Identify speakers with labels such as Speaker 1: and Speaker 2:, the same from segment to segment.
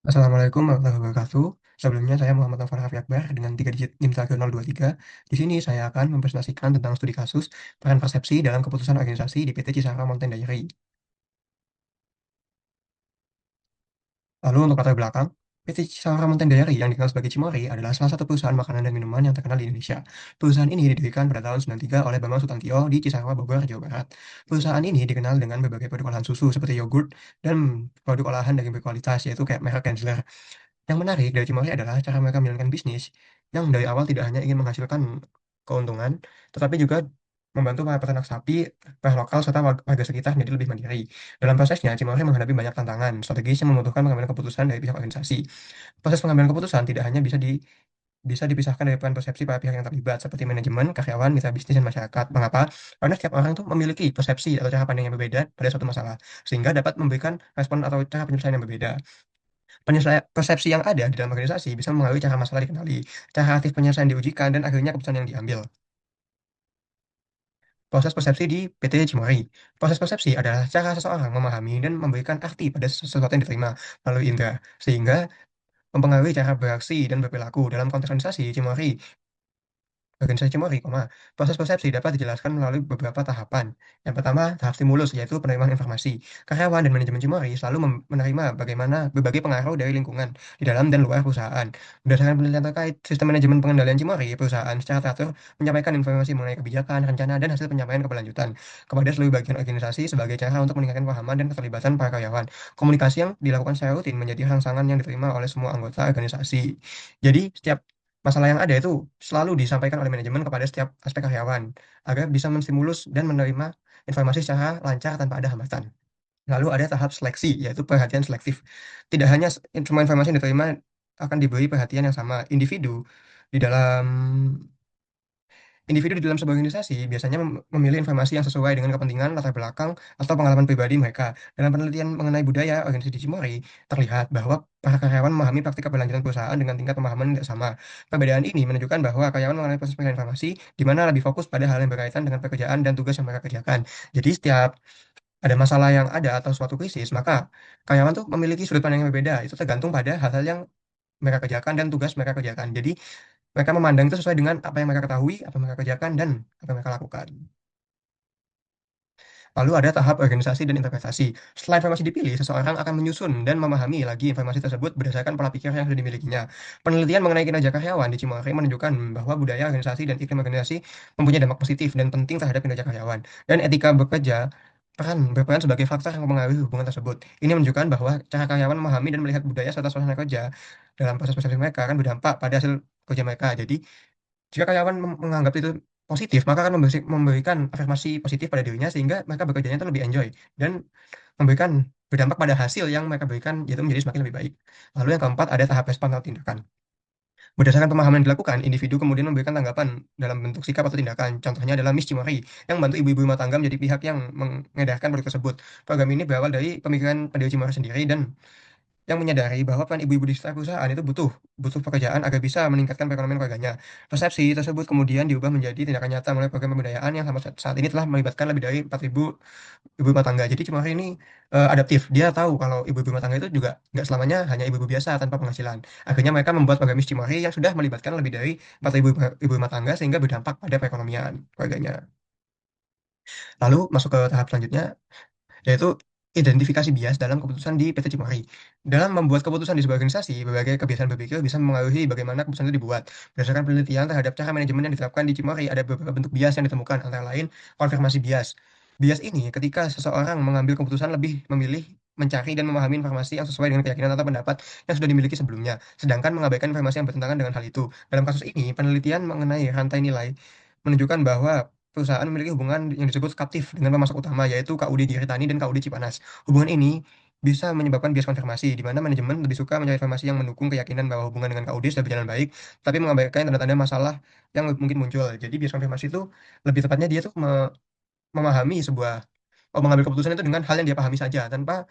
Speaker 1: Assalamualaikum warahmatullahi wabarakatuh. Sebelumnya saya Muhammad Novel Raffi Akbar dengan 3 digit NIM 1023. Di sini saya akan mempresentasikan tentang studi kasus peran persepsi dalam keputusan organisasi di PT Cisara Mountain Dairy. Lalu untuk latar belakang, PT Cisara Mountain Dairy yang dikenal sebagai Cimory adalah salah satu perusahaan makanan dan minuman yang terkenal di Indonesia. Perusahaan ini didirikan pada tahun 93 oleh Bambang Sutantio di Cisarua, Bogor, Jawa Barat. Perusahaan ini dikenal dengan berbagai produk olahan susu seperti yogurt dan produk olahan daging berkualitas yaitu kayak merek Gensler. Yang menarik dari Cimory adalah cara mereka menjalankan bisnis yang dari awal tidak hanya ingin menghasilkan keuntungan, tetapi juga membantu para peternak sapi, pihak lokal, serta warga sekitar menjadi lebih mandiri. Dalam prosesnya, Cimory menghadapi banyak tantangan strategis yang membutuhkan pengambilan keputusan dari pihak organisasi. Proses pengambilan keputusan tidak hanya bisa dipisahkan dari peran persepsi para pihak yang terlibat, seperti manajemen, karyawan, mitra bisnis, dan masyarakat. Mengapa? Karena setiap orang itu memiliki persepsi atau cara pandang yang berbeda pada suatu masalah, sehingga dapat memberikan respon atau cara penyelesaian yang berbeda. Persepsi yang ada di dalam organisasi bisa mengaruhi cara masalah dikenali, cara aktif penyelesaian diujikan, dan akhirnya keputusan yang diambil. Proses persepsi di PT Cimory. Proses persepsi adalah cara seseorang memahami dan memberikan arti pada sesuatu yang diterima melalui indera, sehingga mempengaruhi cara beraksi dan berperilaku. Dalam konteks organisasi, Organisasi Mori, proses persepsi dapat dijelaskan melalui beberapa tahapan. Yang pertama, tahap stimulus, yaitu penerimaan informasi. Karyawan dan manajemen Cimory selalu menerima bagaimana berbagai pengaruh dari lingkungan di dalam dan luar perusahaan. Berdasarkan penelitian terkait sistem manajemen pengendalian Cimory, perusahaan secara teratur menyampaikan informasi mengenai kebijakan, rencana, dan hasil penyampaian keberlanjutan kepada seluruh bagian organisasi sebagai cara untuk meningkatkan pemahaman dan keterlibatan para karyawan. Komunikasi yang dilakukan secara rutin menjadi rangsangan yang diterima oleh semua anggota organisasi. Jadi, setiap masalah yang ada itu selalu disampaikan oleh manajemen kepada setiap aspek karyawan agar bisa menstimulus dan menerima informasi secara lancar tanpa ada hambatan. Lalu ada tahap seleksi, yaitu perhatian selektif. Tidak hanya semua informasi yang diterima akan diberi perhatian yang sama. Di dalam Individu di dalam sebuah organisasi biasanya memilih informasi yang sesuai dengan kepentingan, latar belakang, atau pengalaman pribadi mereka. Dalam penelitian mengenai budaya organisasi di Cimory, terlihat bahwa para karyawan memahami praktik keberlanjutan perusahaan dengan tingkat pemahaman yang tidak sama. Perbedaan ini menunjukkan bahwa karyawan mengalami proses pengalihan informasi di mana lebih fokus pada hal yang berkaitan dengan pekerjaan dan tugas yang mereka kerjakan. Jadi setiap ada masalah yang ada atau suatu krisis, maka karyawan tuh memiliki sudut pandang yang berbeda. Itu tergantung pada hal-hal yang mereka kerjakan dan tugas mereka kerjakan. Jadi mereka memandang itu sesuai dengan apa yang mereka ketahui, apa yang mereka kerjakan, dan apa yang mereka lakukan. Lalu ada tahap organisasi dan interpretasi. Setelah informasi dipilih, seseorang akan menyusun dan memahami lagi informasi tersebut berdasarkan pola pikir yang sudah dimilikinya. Penelitian mengenai kinerja karyawan di Cimory menunjukkan bahwa budaya organisasi dan iklim organisasi mempunyai dampak positif dan penting terhadap kinerja karyawan. Dan etika bekerja berperan sebagai faktor yang mempengaruhi hubungan tersebut. Ini menunjukkan bahwa cara karyawan memahami dan melihat budaya serta suasana kerja dalam proses persepsi mereka akan berdampak pada hasil kerja mereka. Jadi, jika karyawan menganggap itu positif, maka akan memberikan afirmasi positif pada dirinya sehingga mereka bekerjanya itu lebih enjoy dan memberikan berdampak pada hasil yang mereka berikan yaitu menjadi semakin lebih baik. Lalu yang keempat ada tahap respon atau tindakan. Berdasarkan pemahaman yang dilakukan, individu kemudian memberikan tanggapan dalam bentuk sikap atau tindakan. Contohnya adalah Miss Cimory yang membantu ibu-ibu rumah tangga menjadi pihak yang mengedarkan produk tersebut. Program ini berawal dari pemikiran pendiri Cimory sendiri dan yang menyadari bahwa peran ibu-ibu di setiap perusahaan itu butuh butuh pekerjaan agar bisa meningkatkan perekonomian keluarganya. Persepsi tersebut kemudian diubah menjadi tindakan nyata melalui program pemberdayaan yang sampai saat ini telah melibatkan lebih dari 4.000 ibu rumah tangga. Jadi Cimory ini adaptif. Dia tahu kalau ibu-ibu rumah tangga itu juga nggak selamanya hanya ibu-ibu biasa tanpa penghasilan. Akhirnya mereka membuat program Miss Cimory yang sudah melibatkan lebih dari 4.000 ibu rumah tangga sehingga berdampak pada perekonomian keluarganya. Lalu masuk ke tahap selanjutnya, yaitu identifikasi bias dalam keputusan di PT Cimory. Dalam membuat keputusan di sebuah organisasi, berbagai kebiasaan berpikir bisa mempengaruhi bagaimana keputusan itu dibuat. Berdasarkan penelitian terhadap cara manajemen yang diterapkan di Cimory, ada beberapa bentuk bias yang ditemukan, antara lain konfirmasi bias. Bias ini ketika seseorang mengambil keputusan lebih memilih mencari dan memahami informasi yang sesuai dengan keyakinan atau pendapat yang sudah dimiliki sebelumnya, sedangkan mengabaikan informasi yang bertentangan dengan hal itu. Dalam kasus ini, penelitian mengenai rantai nilai menunjukkan bahwa perusahaan memiliki hubungan yang disebut kaptif dengan pemasok utama, yaitu KUD Giritani dan KUD Cipanas. Hubungan ini bisa menyebabkan bias konfirmasi, di mana manajemen lebih suka mencari informasi yang mendukung keyakinan bahwa hubungan dengan KUD sudah berjalan baik, tapi mengabaikan tanda-tanda masalah yang mungkin muncul. Jadi bias konfirmasi itu lebih tepatnya dia tuh memahami mengambil keputusan itu dengan hal yang dia pahami saja, tanpa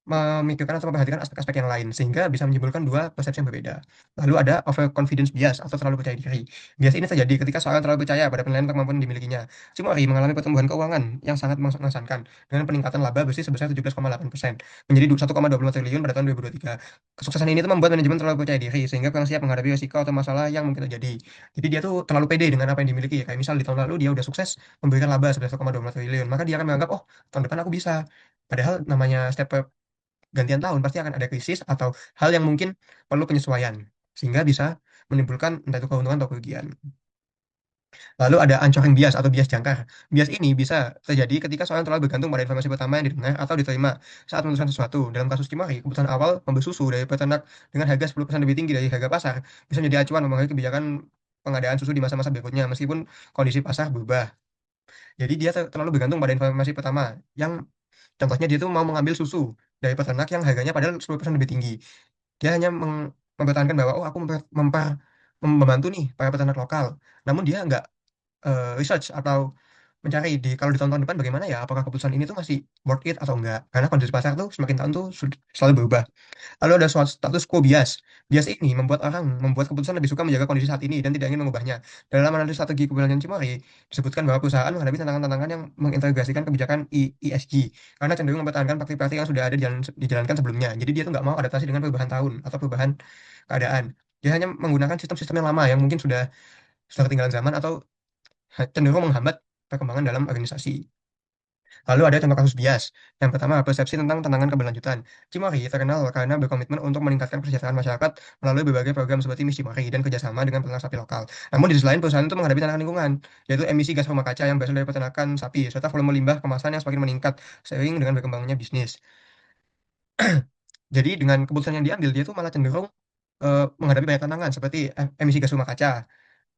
Speaker 1: memikirkan atau memperhatikan aspek-aspek yang lain sehingga bisa menimbulkan dua persepsi yang berbeda. Lalu ada overconfidence bias atau terlalu percaya diri. Bias ini terjadi ketika seorang terlalu percaya pada penilaian atau kemampuan yang dimilikinya. Cimory mengalami pertumbuhan keuangan yang sangat mengesankan dengan peningkatan laba bersih sebesar 17,8% menjadi 1,25 triliun pada tahun 2023. Kesuksesan ini tuh membuat manajemen terlalu percaya diri sehingga kurang siap menghadapi risiko atau masalah yang mungkin terjadi. Jadi dia tuh terlalu pede dengan apa yang dimiliki. Kayak misal di tahun lalu dia udah sukses memberikan laba sebesar 1,25 triliun, maka dia akan menganggap, oh, tahun depan aku bisa. Padahal namanya step gantian tahun pasti akan ada krisis atau hal yang mungkin perlu penyesuaian sehingga bisa menimbulkan entah itu keuntungan atau kerugian. Lalu ada anchoring bias atau bias jangkar. Bias ini bisa terjadi ketika seorang terlalu bergantung pada informasi pertama yang didengar atau diterima saat memutuskan sesuatu. Dalam kasus Kimari, keputusan awal membeli susu dari peternak dengan harga 10% lebih tinggi dari harga pasar bisa menjadi acuan mempengaruhi kebijakan pengadaan susu di masa-masa berikutnya meskipun kondisi pasar berubah. Jadi dia terlalu bergantung pada informasi pertama yang contohnya dia tuh mau mengambil susu dari peternak yang harganya padahal 10% lebih tinggi. Dia hanya mempertahankan bahwa oh aku membantu nih para peternak lokal. Namun dia nggak research atau mencari di kalau di tahun-tahun depan bagaimana ya apakah keputusan ini tuh masih worth it atau enggak. Karena kondisi pasar tuh semakin tahun tuh selalu berubah. Lalu ada suatu status quo bias. Bias ini membuat keputusan lebih suka menjaga kondisi saat ini dan tidak ingin mengubahnya. Dalam analisis strategi keberlanjutan Cimory, disebutkan bahwa perusahaan menghadapi tantangan-tantangan yang mengintegrasikan kebijakan ESG karena cenderung mempertahankan praktik-praktik yang sudah ada dijalankan sebelumnya. Jadi dia tuh nggak mau adaptasi dengan perubahan tahun atau perubahan keadaan. Dia hanya menggunakan sistem-sistem yang lama yang mungkin sudah ketinggalan zaman atau cenderung menghambat perkembangan dalam organisasi. Lalu ada contoh kasus bias. Yang pertama, persepsi tentang tantangan keberlanjutan. Cimory terkenal karena berkomitmen untuk meningkatkan kesejahteraan masyarakat melalui berbagai program seperti Miss Cimory dan kerjasama dengan peternak sapi lokal. Namun di sisi lain, perusahaan itu menghadapi tantangan lingkungan, yaitu emisi gas rumah kaca yang berasal dari peternakan sapi, serta volume limbah kemasan yang semakin meningkat seiring dengan berkembangnya bisnis. Jadi dengan keputusan yang diambil, dia tuh malah cenderung menghadapi banyak tantangan seperti emisi gas rumah kaca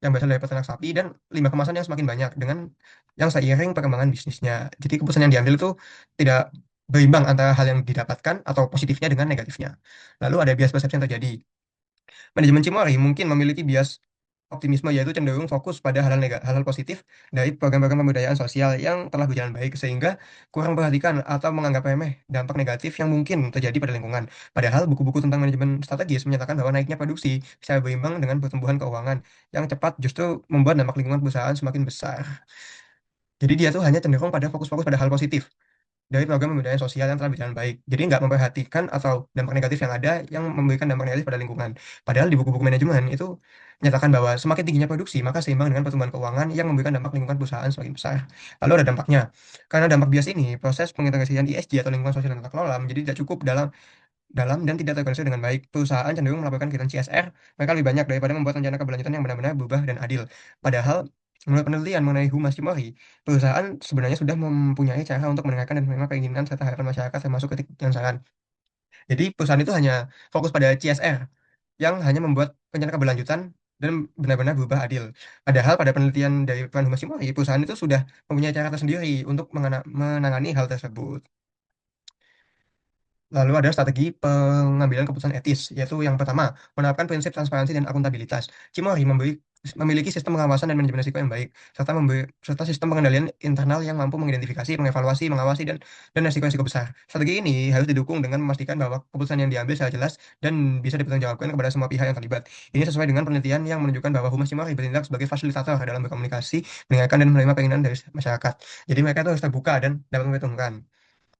Speaker 1: yang berasal dari peternak sapi dan limbah kemasan yang semakin banyak dengan yang seiring perkembangan bisnisnya. Jadi keputusan yang diambil itu tidak berimbang antara hal yang didapatkan atau positifnya dengan negatifnya. Lalu ada bias persepsi yang terjadi. Manajemen Cimory mungkin memiliki bias optimisme yaitu cenderung fokus pada hal-hal positif dari program-program pemberdayaan sosial yang telah berjalan baik sehingga kurang perhatikan atau menganggap remeh dampak negatif yang mungkin terjadi pada lingkungan. Padahal buku-buku tentang manajemen strategis menyatakan bahwa naiknya produksi secara berimbang dengan pertumbuhan keuangan yang cepat justru membuat dampak lingkungan perusahaan semakin besar. Jadi dia tuh hanya cenderung pada fokus-fokus pada hal positif dari program pemberdayaan sosial yang telah berjalan baik. Jadi nggak memperhatikan atau dampak negatif yang ada yang memberikan dampak negatif pada lingkungan. Padahal di buku-buku manajemen itu menyatakan bahwa semakin tingginya produksi, maka seimbang dengan pertumbuhan keuangan yang memberikan dampak lingkungan perusahaan semakin besar. Lalu ada dampaknya. Karena dampak bias ini, proses pengintegrasian ESG atau lingkungan sosial dan tata kelola menjadi tidak cukup dalam dalam dan tidak terkoordinasi dengan baik. Perusahaan cenderung melakukan kegiatan CSR mereka lebih banyak daripada membuat rencana keberlanjutan yang benar-benar berubah dan adil. Padahal, menurut penelitian mengenai Humas Cimory, perusahaan sebenarnya sudah mempunyai cara untuk mendengarkan dan menerima keinginan serta harapan masyarakat termasuk kritik dan saran. Jadi perusahaan itu hanya fokus pada CSR yang hanya membuat rencana keberlanjutan dan benar-benar berubah adil. Padahal pada penelitian dari Perusahaan Humas Cimory, perusahaan itu sudah mempunyai cara tersendiri untuk menangani hal tersebut. Lalu ada strategi pengambilan keputusan etis, yaitu yang pertama, menerapkan prinsip transparansi dan akuntabilitas. Cimory memiliki sistem pengawasan dan manajemen risiko yang baik, serta sistem pengendalian internal yang mampu mengidentifikasi, mengevaluasi, mengawasi, dan risiko-risiko besar. Strategi ini harus didukung dengan memastikan bahwa keputusan yang diambil secara jelas dan bisa dipertanggungjawabkan kepada semua pihak yang terlibat. Ini sesuai dengan penelitian yang menunjukkan bahwa Humas Cimory bertindak sebagai fasilitator dalam berkomunikasi, mendengarkan dan menerima keinginan dari masyarakat. Jadi mereka itu harus terbuka dan dapat memperhitungkan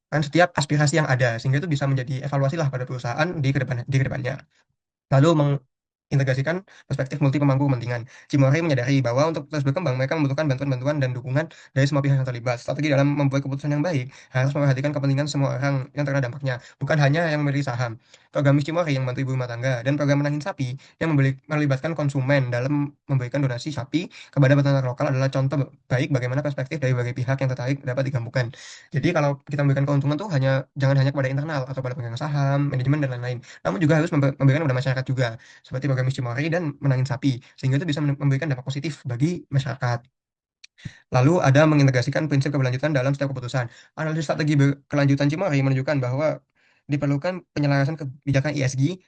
Speaker 1: kan setiap aspirasi yang ada sehingga itu bisa menjadi evaluasi lah pada perusahaan di kedepannya. Lalu mengintegrasikan perspektif multi pemangku kepentingan. Cimory menyadari bahwa untuk terus berkembang, mereka membutuhkan bantuan-bantuan dan dukungan dari semua pihak yang terlibat. Strategi dalam membuat keputusan yang baik harus memperhatikan kepentingan semua orang yang terkena dampaknya, bukan hanya yang memiliki saham. Program Miss Cimory yang membantu ibu rumah tangga dan program menangin sapi yang melibatkan konsumen dalam memberikan donasi sapi kepada peternak lokal adalah contoh baik bagaimana perspektif dari berbagai pihak yang tertarik dapat digabungkan. Jadi kalau kita memberikan keuntungan tuh jangan hanya kepada internal atau pada pemegang saham, manajemen dan lain-lain, namun juga harus memberikan kepada masyarakat juga seperti program Cimory dan menangin sapi, sehingga itu bisa memberikan dampak positif bagi masyarakat. Lalu ada mengintegrasikan prinsip keberlanjutan dalam setiap keputusan. Analisis strategi berkelanjutan Cimory menunjukkan bahwa diperlukan penyelarasan kebijakan ESG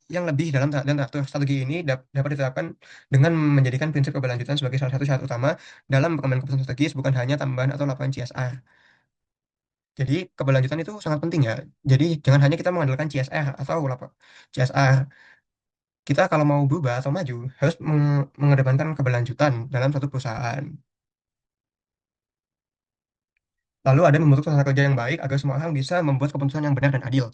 Speaker 1: yang lebih dalam dan teratur. Strategi ini dapat diterapkan dengan menjadikan prinsip keberlanjutan sebagai salah satu syarat utama dalam pengembangan keputusan strategis, bukan hanya tambahan atau laporan CSR. Jadi keberlanjutan itu sangat penting ya. Jadi jangan hanya kita mengandalkan CSR atau apa CSR. Kita kalau mau berubah atau maju harus mengedepankan keberlanjutan dalam satu perusahaan. Lalu ada membentuk tata kerja yang baik agar semua orang bisa membuat keputusan yang benar dan adil.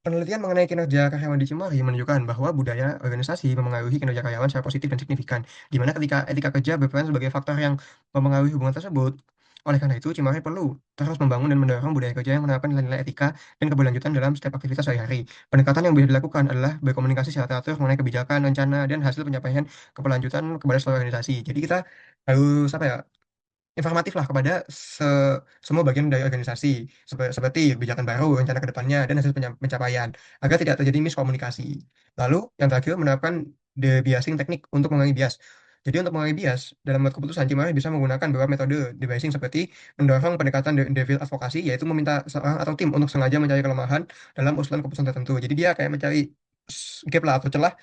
Speaker 1: Penelitian mengenai kinerja karyawan di Cimori menunjukkan bahwa budaya organisasi memengaruhi kinerja karyawan secara positif dan signifikan, di mana ketika etika kerja berperan sebagai faktor yang mempengaruhi hubungan tersebut. Oleh karena itu, Cimori perlu terus membangun dan mendorong budaya kerja yang menerapkan nilai-nilai etika dan keberlanjutan dalam setiap aktivitas sehari-hari. Pendekatan yang bisa dilakukan adalah berkomunikasi secara teratur mengenai kebijakan, rencana, dan hasil penyampaian keberlanjutan kepada seluruh organisasi. Jadi kita harus apa ya, informatif lah kepada semua bagian dari organisasi seperti kebijakan baru, rencana ke depannya, dan hasil pencapaian agar tidak terjadi miskomunikasi. Lalu yang terakhir menerapkan debiasing teknik untuk mengurangi bias. Jadi untuk mengurangi bias dalam membuat keputusan, Cimari bisa menggunakan beberapa metode debiasing seperti mendorong pendekatan devil advokasi, yaitu meminta seorang atau tim untuk sengaja mencari kelemahan dalam usulan keputusan tertentu. Jadi dia kayak mencari gap lah atau celah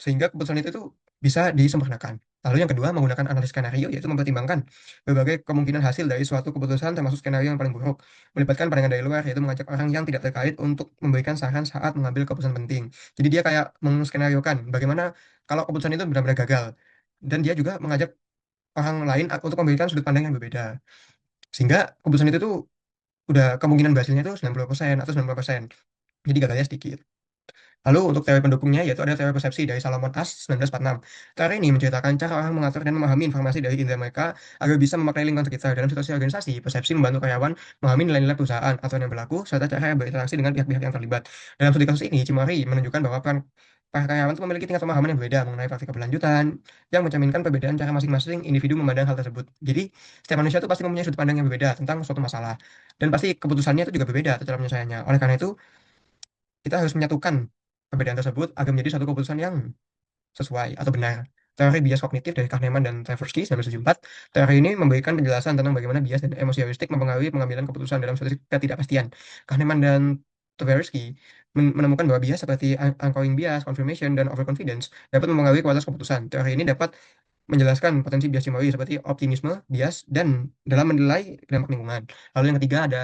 Speaker 1: sehingga keputusan itu tuh bisa disempurnakan. Lalu yang kedua, menggunakan analisis skenario, yaitu mempertimbangkan berbagai kemungkinan hasil dari suatu keputusan termasuk skenario yang paling buruk. Melibatkan pandangan dari luar, yaitu mengajak orang yang tidak terkait untuk memberikan saran saat mengambil keputusan penting. Jadi dia kayak menskenariokan bagaimana kalau keputusan itu benar-benar gagal. Dan dia juga mengajak orang lain untuk memberikan sudut pandang yang berbeda. Sehingga keputusan itu tuh udah kemungkinan berhasilnya itu 90% atau 90%. Jadi gagalnya sedikit. Lalu untuk teori pendukungnya yaitu ada teori persepsi dari Salomon Asch 1946. Teori ini menceritakan cara orang mengatur dan memahami informasi dari indera mereka agar bisa memaknai lingkungan sekitar. Dalam situasi organisasi, persepsi membantu karyawan memahami nilai-nilai perusahaan, aturan yang berlaku, serta cara berinteraksi dengan pihak-pihak yang terlibat. Dalam studi kasus ini, Cimari menunjukkan bahwa peran para karyawan itu memiliki tingkat pemahaman yang berbeda mengenai praktik keberlanjutan, yang mencerminkan perbedaan cara masing-masing individu memandang hal tersebut. Jadi, setiap manusia itu pasti mempunyai sudut pandang yang berbeda tentang suatu masalah. Dan pasti keputusannya itu juga berbeda atau cara penyelesaiannya. Oleh karena itu, kita harus menyatukan perbedaan tersebut agar menjadi satu keputusan yang sesuai atau benar. Teori bias kognitif dari Kahneman dan Tversky 1974, teori ini memberikan penjelasan tentang bagaimana bias dan emosi heuristik mempengaruhi pengambilan keputusan dalam suatu ketidakpastian. Kahneman dan Tversky menemukan bahwa bias seperti anchoring bias, confirmation, dan overconfidence dapat mempengaruhi kualitas keputusan. Teori ini dapat menjelaskan potensi bias Cimory seperti optimisme, bias, dan dalam menilai dampak lingkungan. Lalu yang ketiga ada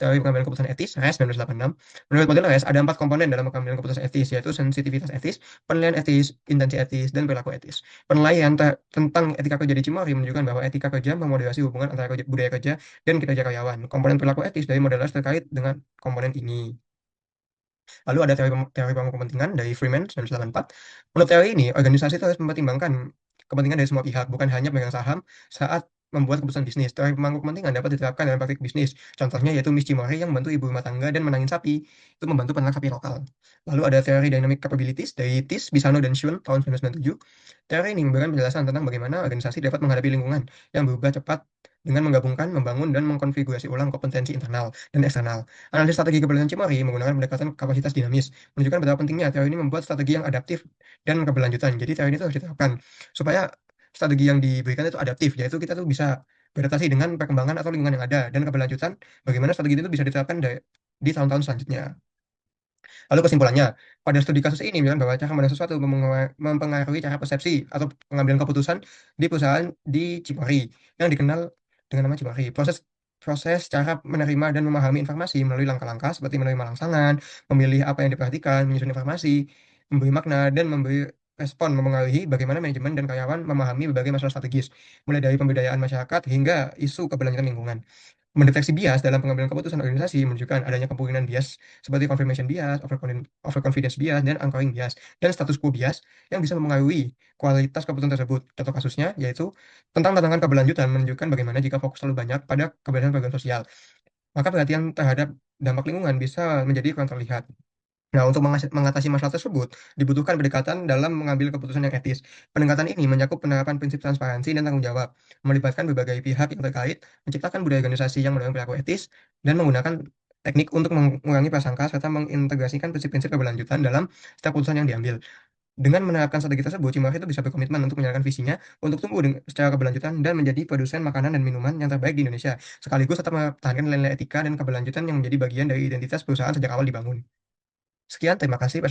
Speaker 1: teori pengambilan keputusan etis, RES 1986. Menurut model RES, ada 4 komponen dalam pengambilan keputusan etis, yaitu sensitivitas etis, penilaian etis, intensi etis, dan perilaku etis. Penilaian tentang etika kerja di Cimory menunjukkan bahwa etika kerja memoderasi hubungan antara budaya kerja dan kinerja karyawan. Komponen perilaku etis dari model RES terkait dengan komponen ini. Lalu ada teori pemangku kepentingan dari Freeman 1984. Menurut teori ini, organisasi itu harus mempertimbangkan kepentingan dari semua pihak, bukan hanya pemegang saham saat membuat keputusan bisnis. Teori pemangku kepentingan dapat diterapkan dalam praktik bisnis. Contohnya yaitu Miss Cimori yang membantu ibu rumah tangga dan menangin sapi, itu membantu peternak sapi lokal. Lalu ada teori dynamic capabilities dari Tis, Bisano, dan Shun tahun 1997. Teori ini memberikan penjelasan tentang bagaimana organisasi dapat menghadapi lingkungan yang berubah cepat dengan menggabungkan, membangun, dan mengkonfigurasi ulang kompetensi internal dan eksternal. Analisis strategi keberlanjutan Cimory menggunakan pendekatan kapasitas dinamis, menunjukkan betapa pentingnya teori ini membuat strategi yang adaptif dan keberlanjutan. Jadi teori ini tuh harus diterapkan supaya strategi yang diberikan itu adaptif, yaitu kita tuh bisa beradaptasi dengan perkembangan atau lingkungan yang ada dan keberlanjutan. Bagaimana strategi itu bisa diterapkan di tahun-tahun selanjutnya. Lalu kesimpulannya, pada studi kasus ini bilang bahwa cara memandang sesuatu mempengaruhi cara persepsi atau pengambilan keputusan di perusahaan di Cimory yang dikenal dengan nama Cimory. Proses proses cara menerima dan memahami informasi melalui langkah-langkah seperti menerima rangsangan, memilih apa yang diperhatikan, menyusun informasi, memberi makna, dan memberi respon mempengaruhi bagaimana manajemen dan karyawan memahami berbagai masalah strategis, mulai dari pemberdayaan masyarakat hingga isu keberlanjutan lingkungan. Mendeteksi bias dalam pengambilan keputusan organisasi menunjukkan adanya kemungkinan bias seperti confirmation bias, overconfidence bias, dan anchoring bias, dan status quo bias yang bisa mempengaruhi kualitas keputusan tersebut. Contoh kasusnya yaitu tentang tantangan keberlanjutan menunjukkan bagaimana jika fokus terlalu banyak pada keberhasilan program sosial, maka perhatian terhadap dampak lingkungan bisa menjadi kurang terlihat. Nah, untuk mengatasi masalah tersebut, dibutuhkan pendekatan dalam mengambil keputusan yang etis. Pendekatan ini mencakup penerapan prinsip transparansi dan tanggung jawab, melibatkan berbagai pihak yang terkait, menciptakan budaya organisasi yang mendorong perilaku etis, dan menggunakan teknik untuk mengurangi prasangka serta mengintegrasikan prinsip-prinsip keberlanjutan dalam setiap keputusan yang diambil. Dengan menerapkan strategi tersut, Cimori itu bisa berkomitmen untuk menjalankan visinya untuk tumbuh secara keberlanjutan dan menjadi produsen makanan dan minuman yang terbaik di Indonesia, sekaligus tetap mempertahankan nilai-nilai etika dan keberlanjutan yang menjadi bagian dari identitas perusahaan sejak awal dibangun. Sekian, terima kasih.